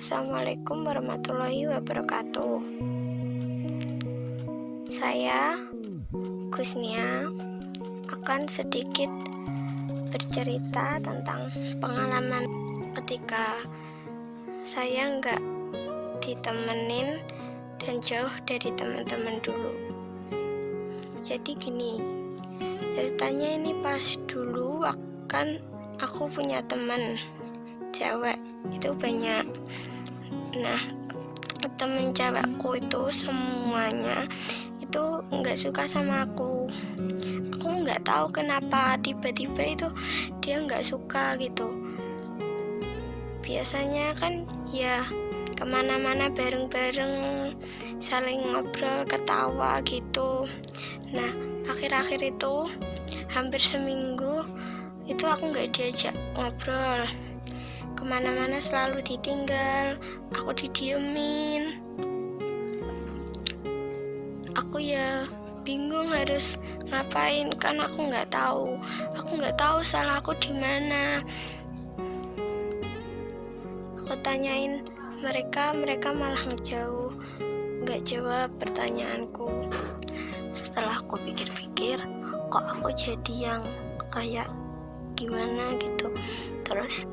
Assalamualaikum warahmatullahi wabarakatuh. Saya Gusnia akan sedikit bercerita tentang pengalaman ketika saya nggak ditemenin dan jauh dari teman-teman dulu. Jadi gini, ceritanya ini pas dulu kan aku punya teman cewek itu banyak. Nah, temen cewekku itu semuanya itu nggak suka sama aku. Aku nggak tahu kenapa tiba-tiba itu dia nggak suka gitu. Biasanya kan ya kemana-mana bareng-bareng, saling ngobrol, ketawa gitu. Nah, akhir-akhir itu hampir seminggu itu aku nggak diajak ngobrol. Kemana-mana selalu ditinggal, aku didiemin. Aku ya bingung harus ngapain, kan aku nggak tahu salahku di mana. Aku tanyain mereka malah ngejauh, nggak jawab pertanyaanku. Setelah aku pikir-pikir, kok aku jadi yang kayak gimana gitu. Terus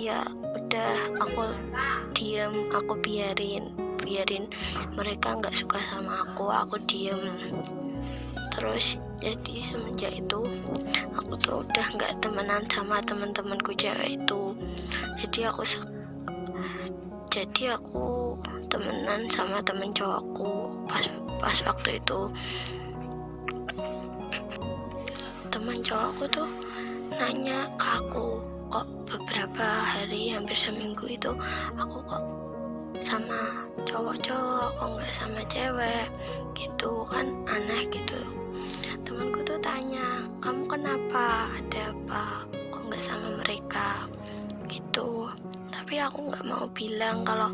ya udah, aku diem, aku biarin mereka nggak suka sama aku diem. Terus jadi semenjak itu aku tuh udah nggak temenan sama teman-temanku cewek itu. Jadi aku temenan sama temen cowokku. Pas waktu itu temen cowokku tuh nanya ke aku, kok beberapa hari hampir seminggu itu aku kok sama cowok-cowok, kok nggak sama cewek gitu kan, aneh gitu. Temanku tuh tanya, kamu kenapa, ada apa, kok nggak sama mereka gitu. Tapi aku nggak mau bilang kalau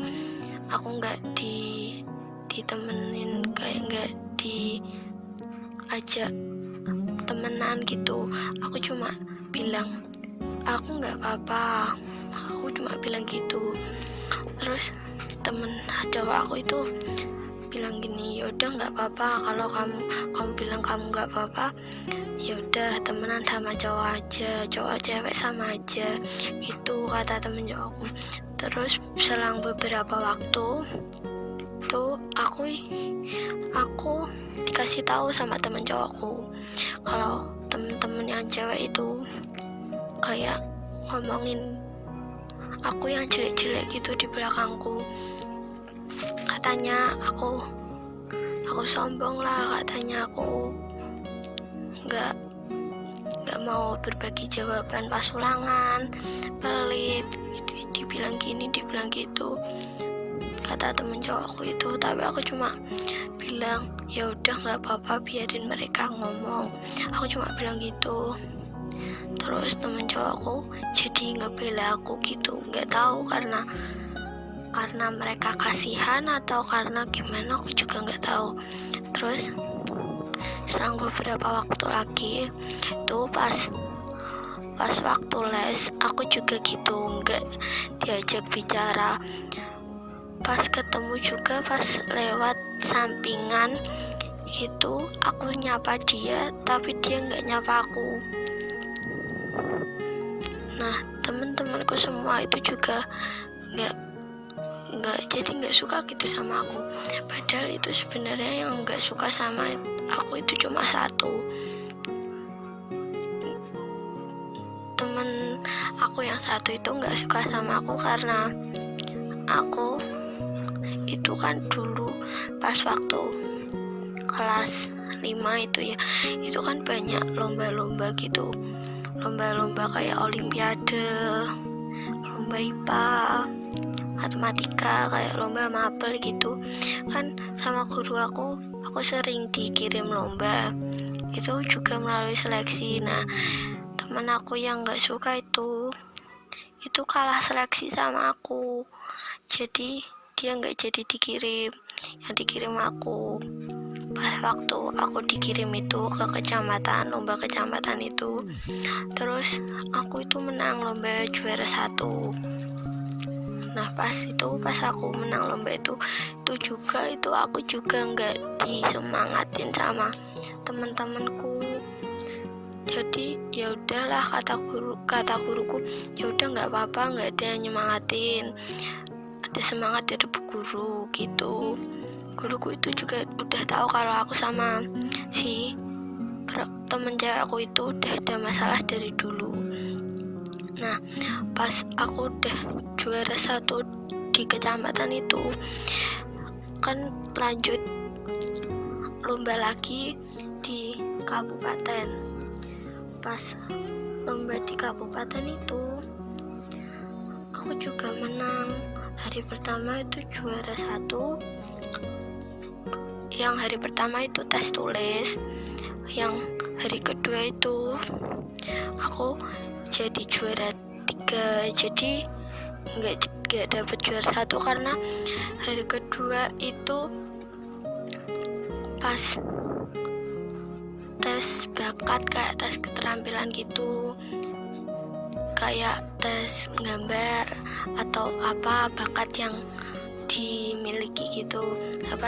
aku nggak ditemenin, kayak nggak diajak temenan gitu. Aku cuma bilang aku nggak apa-apa, aku cuma bilang gitu. Terus temen cowok aku itu bilang gini, yaudah nggak apa-apa, kalau kamu bilang kamu nggak apa-apa, yaudah temenan sama cowok aja, cowok cewek sama aja gitu, kata temen cowokku. Terus selang beberapa waktu tuh aku dikasih tahu sama temen cowokku kalau temen-temen yang cewek itu kayak ngomongin aku yang jelek-jelek gitu di belakangku. Katanya aku sombong lah, katanya aku nggak mau berbagi jawaban pas ulangan, pelit, dibilang gini, dibilang gitu, kata temen cowokku itu. Tapi aku cuma bilang ya udah nggak apa-apa, biarin mereka ngomong, aku cuma bilang gitu. Terus temen cowokku jadi ngebela aku gitu, nggak tahu karena mereka kasihan atau karena gimana, aku juga nggak tahu. Terus selang beberapa waktu lagi itu pas waktu les, aku juga gitu nggak diajak bicara. Pas ketemu juga, pas lewat sampingan gitu, aku nyapa dia tapi dia nggak nyapa aku. Nah, teman-temanku semua itu juga nggak suka gitu sama aku. Padahal itu sebenarnya yang nggak suka sama aku itu cuma satu. Temen aku yang satu itu nggak suka sama aku karena aku itu kan dulu pas waktu kelas 5 itu ya, itu kan banyak lomba-lomba gitu, lomba-lomba kayak olimpiade, lomba IPA, matematika, kayak lomba mapel gitu kan. Sama guru aku sering dikirim lomba itu juga melalui seleksi. Nah, temen aku yang nggak suka itu kalah seleksi sama aku, jadi dia nggak jadi dikirim, yang dikirim aku. Pas waktu aku dikirim itu ke kecamatan, lomba kecamatan itu, terus aku itu menang lomba juara 1. Nah pas aku menang lomba itu juga aku juga nggak disemangatin sama teman-temanku. Jadi ya udahlah, kata guruku, ya udah nggak apa-apa, nggak ada yang nyemangatin, ada semangat dari bu guru gitu. Guruku itu juga udah tahu kalau aku sama si temen cewek aku itu udah ada masalah dari dulu. Nah pas aku udah juara 1 di kecamatan itu kan lanjut lomba lagi di kabupaten. Pas lomba di kabupaten itu aku juga menang. Hari pertama itu juara 1. Yang hari pertama itu tes tulis, yang hari kedua itu aku jadi juara 3. Jadi nggak dapet juara 1 karena hari kedua itu pas tes bakat, kayak tes keterampilan gitu, kayak tes gambar atau apa bakat yang dimiliki gitu.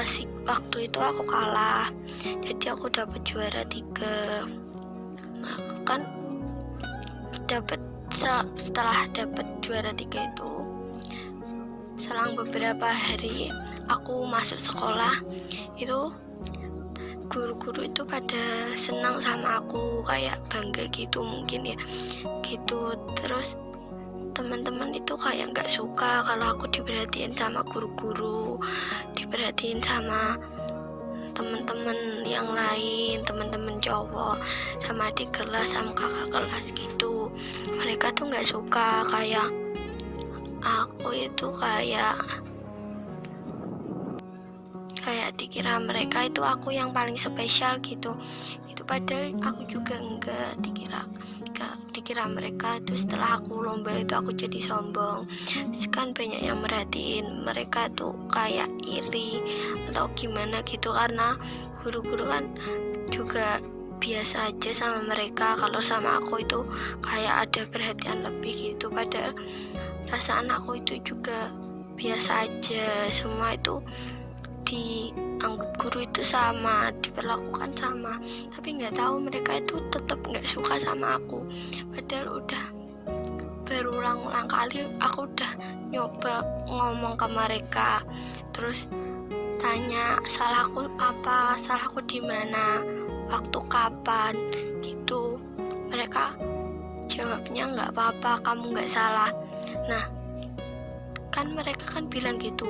Sih waktu itu aku kalah, jadi aku dapat juara 3. Nah kan setelah dapat juara 3 itu, selang beberapa hari aku masuk sekolah itu, guru-guru itu pada senang sama aku, kayak bangga gitu mungkin ya gitu. Terus teman-teman itu kayak nggak suka kalau aku diperhatiin sama guru-guru, diperhatiin sama teman-teman yang lain, teman-teman cowok, sama adik kelas, sama kakak kelas gitu. Mereka tuh nggak suka, kayak aku itu kayak dikira mereka itu aku yang paling spesial gitu. Itu padahal aku juga enggak dikira mereka itu setelah aku lomba itu aku jadi sombong. Kan banyak yang merhatiin, mereka tuh kayak iri atau gimana gitu, karena guru-guru kan juga biasa aja sama mereka. Kalau sama aku itu kayak ada perhatian lebih gitu, padahal perasaan aku itu juga biasa aja. Semua itu dianggap guru itu sama, diperlakukan sama, tapi nggak tahu mereka itu tetap nggak suka sama aku. Padahal udah berulang-ulang kali aku udah nyoba ngomong ke mereka, terus tanya salah aku apa, salah aku di mana, waktu kapan gitu. Mereka jawabnya nggak apa-apa, kamu nggak salah. Nah kan mereka kan bilang gitu,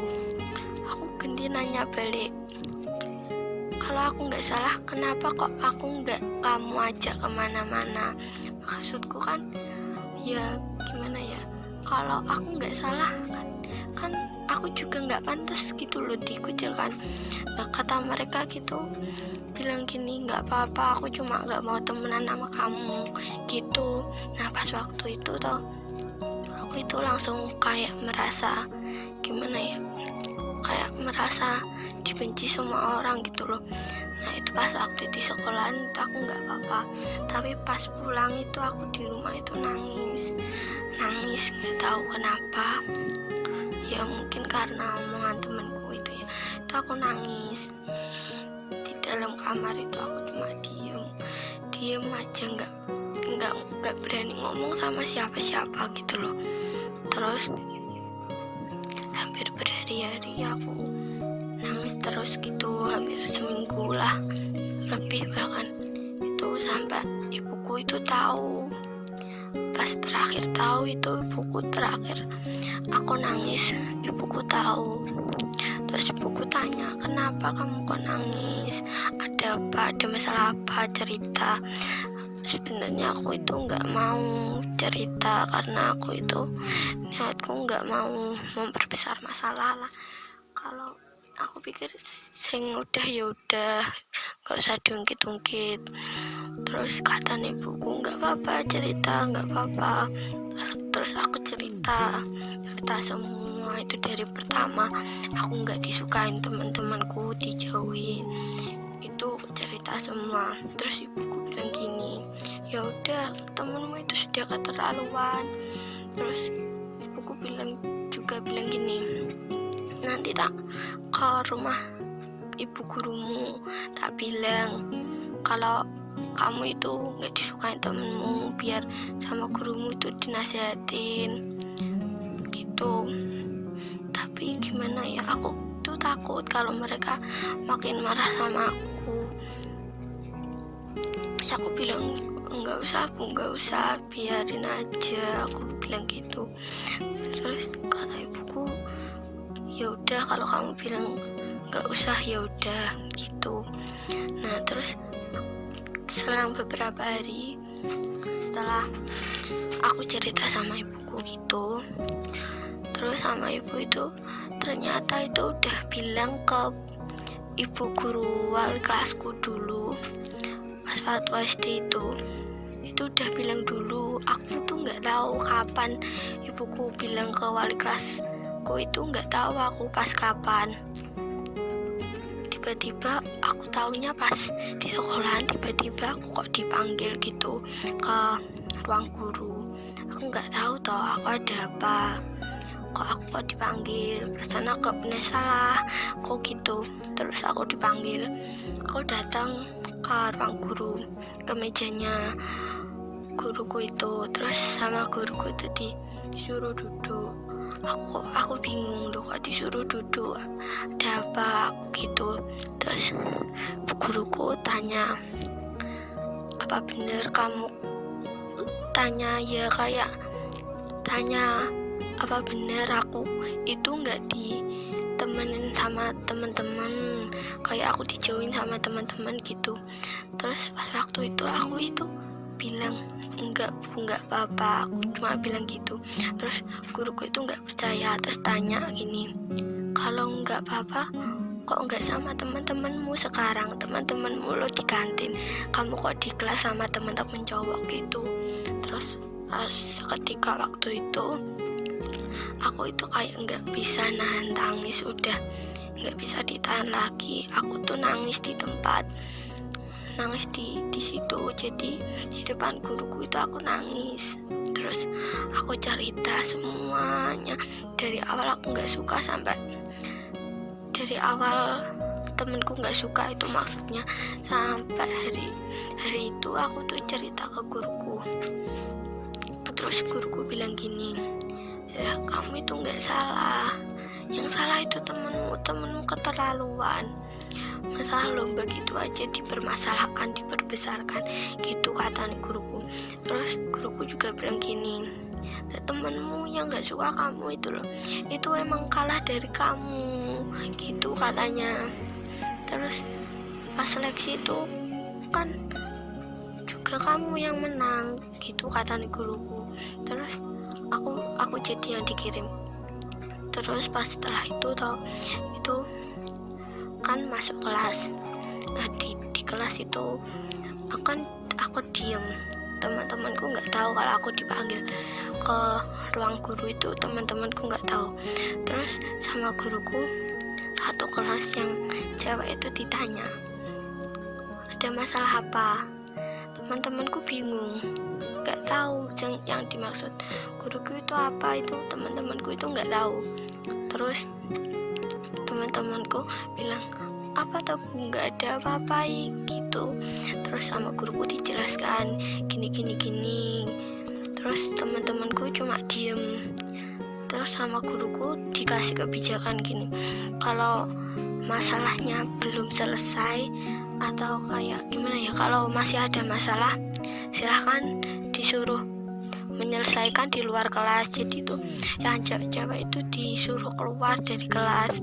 aku ganti nanya balik, kalau aku nggak salah kenapa kok aku nggak kamu ajak kemana-mana. Maksudku kan ya gimana ya, kalau aku nggak salah kan aku juga nggak pantas gitu loh dikucilkan. Nah kata mereka gitu, bilang gini, nggak apa-apa, aku cuma nggak mau temenan sama kamu gitu. Nah pas waktu itu toh aku itu langsung kayak merasa gimana ya, kayak merasa dibenci sama orang gitu loh. Nah itu pas waktu di sekolahan itu aku nggak apa-apa, tapi pas pulang itu aku di rumah itu nangis nggak tahu kenapa ya, mungkin karena omongan temanku itu ya. Itu aku nangis di dalam kamar itu, aku cuma diem aja, nggak berani ngomong sama siapa-siapa gitu loh. Terus hampir berhari-hari aku nangis terus gitu, hampir seminggu lah lebih bahkan. Itu sampai ibuku itu tahu. Pas terakhir tahu itu ibuku, terakhir aku nangis, ibuku tahu. Terus ibuku tanya, kenapa kamu kok nangis, ada apa, ada masalah apa, cerita. Sebenarnya aku itu nggak mau cerita karena aku itu niatku nggak mau memperbesar masalah lah. Kalau aku pikir sing udah ya udah, nggak usah diungkit-ungkit. Terus kata ibuku, nggak apa-apa cerita, nggak apa-apa. Terus aku cerita semua itu. Dari pertama aku nggak disukain teman-temanku, dijauhin, itu cerita semua. Terus ibuku bilang gini, ya udah temenmu itu sudah keterlaluan. Terus ibuku bilang juga juga bilang gini, nanti tak ke rumah ibu gurumu, tak bilang kalau kamu itu nggak disukain temenmu, biar sama gurumu itu dinasihatin gitu. Tapi gimana ya, aku tuh takut kalau mereka makin marah sama aku. Terus aku bilang nggak usah Bu, nggak usah, biarin aja, aku bilang gitu. Terus kata ibuku, ya udah kalau kamu bilang nggak usah ya udah gitu. Nah terus selang beberapa hari setelah aku cerita sama ibuku gitu, terus sama ibu itu ternyata itu udah bilang ke ibu guru wali kelasku dulu pas waktu SD itu udah bilang dulu. Aku tuh nggak tahu kapan ibuku bilang ke wali kelasku, itu nggak tahu aku pas kapan. Tiba-tiba aku taunya pas di sekolahan, tiba-tiba aku kok dipanggil gitu ke ruang guru. Aku nggak tahu toh aku ada apa, aku kok dipanggil, perasaan aku gak pernah salah kok gitu. Terus aku dipanggil, aku datang ke ruang guru, ke mejanya guruku itu. Terus sama guruku itu disuruh duduk. Aku bingung loh, kok disuruh duduk, ada apa gitu. Terus guruku tanya, apa bener kamu, tanya ya kayak tanya apa bener aku itu nggak ditemenin sama teman-teman, kayak aku dijauhin sama teman-teman gitu. Terus pas waktu itu aku itu bilang enggak Bu, enggak apa-apa, aku cuma bilang gitu. Terus guruku itu enggak percaya, terus tanya gini, kalau enggak apa-apa kok enggak sama teman-temanmu sekarang, teman-temanmu lo di kantin, kamu kok di kelas sama teman-teman cowok gitu. Terus seketika waktu itu aku itu kayak nggak bisa nahan tangis, udah nggak bisa ditahan lagi. Aku tuh nangis di tempat, nangis di situ. Jadi di depan guruku itu aku nangis. Terus aku cerita semuanya, dari awal aku nggak suka sampai dari awal temenku nggak suka itu, maksudnya sampai hari itu aku tuh cerita ke guruku. Terus guruku bilang gini, ya kamu itu nggak salah, yang salah itu temenmu keterlaluan. Masalah lomba gitu aja dipermasalahkan, diperbesarkan gitu, kata guruku. Terus guruku juga bilang gini, temenmu yang nggak suka kamu itu loh, itu emang kalah dari kamu gitu katanya. Terus pas seleksi itu kan juga kamu yang menang gitu, kata guruku. Terus aku jadi yang dikirim. Terus pas setelah itu kan masuk kelas. Nah di kelas itu aku diem, teman-temanku nggak tahu kalau aku dipanggil ke ruang guru itu, teman-temanku nggak tahu. Terus sama guruku satu kelas yang cewek itu ditanya, ada masalah apa? Teman-temanku bingung, nggak tahu yang dimaksud guruku itu apa, itu teman-temanku itu nggak tahu. Terus teman-temanku bilang, apa tuh Bu, nggak ada apa-apa gitu. Terus sama guruku dijelaskan gini. Terus teman-temanku cuma diem. Terus sama guruku dikasih kebijakan gini, kalau masalahnya belum selesai atau kayak gimana ya, kalau masih ada masalah silahkan disuruh menyelesaikan di luar kelas. Jadi tuh yang cewek-cewek itu disuruh keluar dari kelas.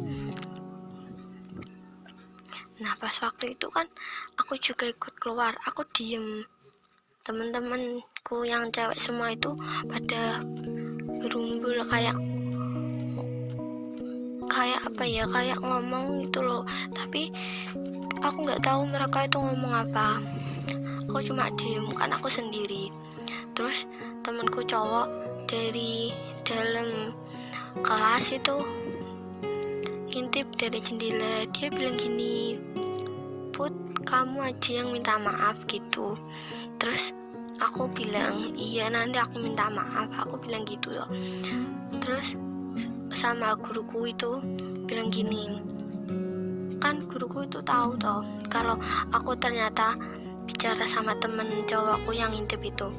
Nah pas waktu itu kan aku juga ikut keluar, aku diem. Temen-temenku yang cewek semua itu pada gerumbul kayak apa ya, kayak ngomong gitu loh, tapi aku nggak tahu mereka itu ngomong apa. Aku cuma diem kan, aku sendiri. Terus temanku cowok dari dalam kelas itu ngintip dari jendela, dia bilang gini, Put, kamu aja yang minta maaf gitu. Terus aku bilang, iya nanti aku minta maaf, aku bilang gitu loh. Terus sama guruku itu bilang gini, kan guruku itu tahu toh kalau aku ternyata bicara sama temen cowokku yang intip itu.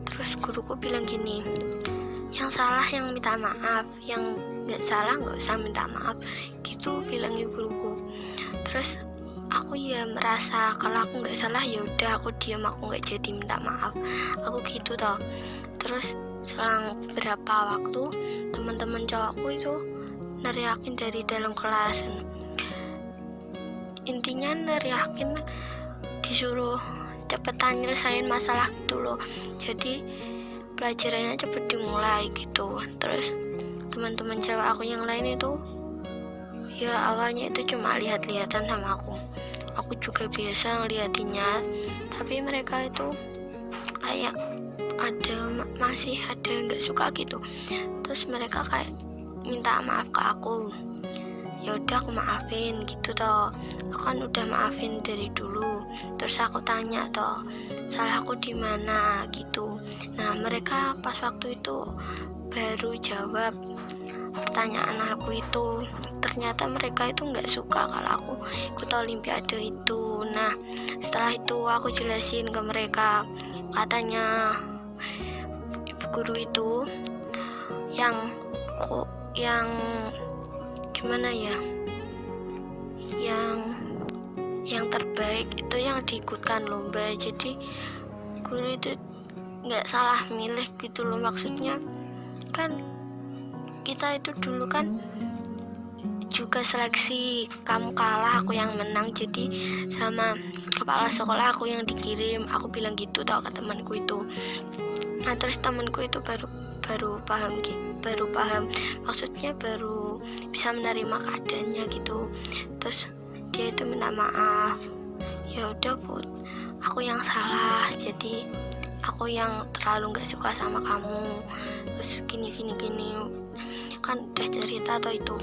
Terus guruku bilang gini, yang salah yang minta maaf, yang nggak salah nggak usah minta maaf, gitu bilangnya guruku. Terus aku ya merasa kalau aku nggak salah ya udah aku diam, aku nggak jadi minta maaf, aku gitu toh. Terus selang berapa waktu teman-teman cowokku itu neriakin dari dalam kelas, intinya neriakin disuruh cepetan nyelesain masalah gitu loh, jadi pelajarannya cepet dimulai gitu. Terus teman-teman cewek aku yang lain itu ya awalnya itu cuma lihat-lihatan sama aku juga biasa ngeliatinnya, tapi mereka itu kayak masih ada nggak suka gitu. Terus mereka kayak minta maaf ke aku, ya udah aku maafin gitu toh, aku kan udah maafin dari dulu. Terus aku tanya toh salahku di mana gitu. Nah mereka pas waktu itu baru jawab pertanyaan aku itu. Ternyata mereka itu nggak suka kalau aku ikut olimpiade itu. Nah setelah itu aku jelasin ke mereka, katanya ibu guru itu yang gimana ya, yang terbaik itu yang diikutkan lomba. Jadi guru itu nggak salah milih gitu loh, maksudnya kan kita itu dulu kan juga seleksi, kamu kalah aku yang menang, jadi sama kepala sekolah aku yang dikirim, aku bilang gitu tau ke temanku itu. Nah terus temanku itu baru paham, maksudnya baru bisa menerima keadaannya gitu. Terus dia itu minta maaf, ya udah Put, aku yang salah, jadi aku yang terlalu nggak suka sama kamu, terus gini kan udah cerita atau itu.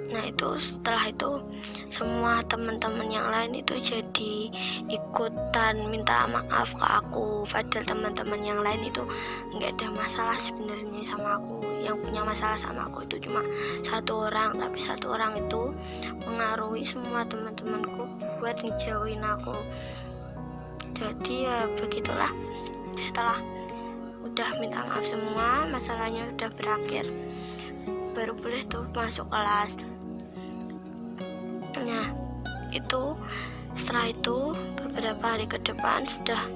Nah itu setelah itu semua teman-teman yang lain itu jadi ikutan minta maaf ke aku, padahal teman-teman yang lain itu nggak ada masalah sebenarnya sama aku. Yang punya masalah sama aku itu cuma satu orang, tapi satu orang itu mengaruhi semua teman-temanku buat ngejauhin aku. Jadi ya begitulah, setelah udah minta maaf semua, masalahnya udah berakhir, baru boleh tuh masuk kelas. Nah itu setelah itu beberapa hari ke depan sudah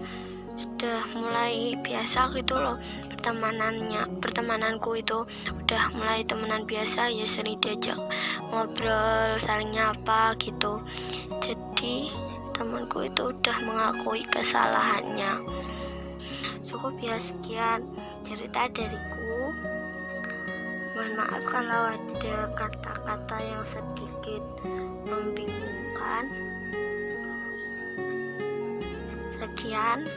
mulai biasa gitu loh pertemananku itu udah mulai temenan biasa, ya sering diajak ngobrol, saling nyapa gitu. Jadi temanku itu udah mengakui kesalahannya. Cukup ya, sekian cerita dariku. Mohon maaf kalau ada kata-kata yang sedikit membingungkan. Sekian,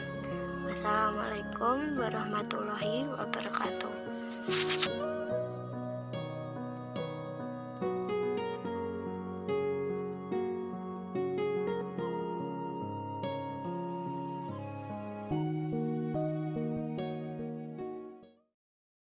wassalamualaikum warahmatullahi wabarakatuh.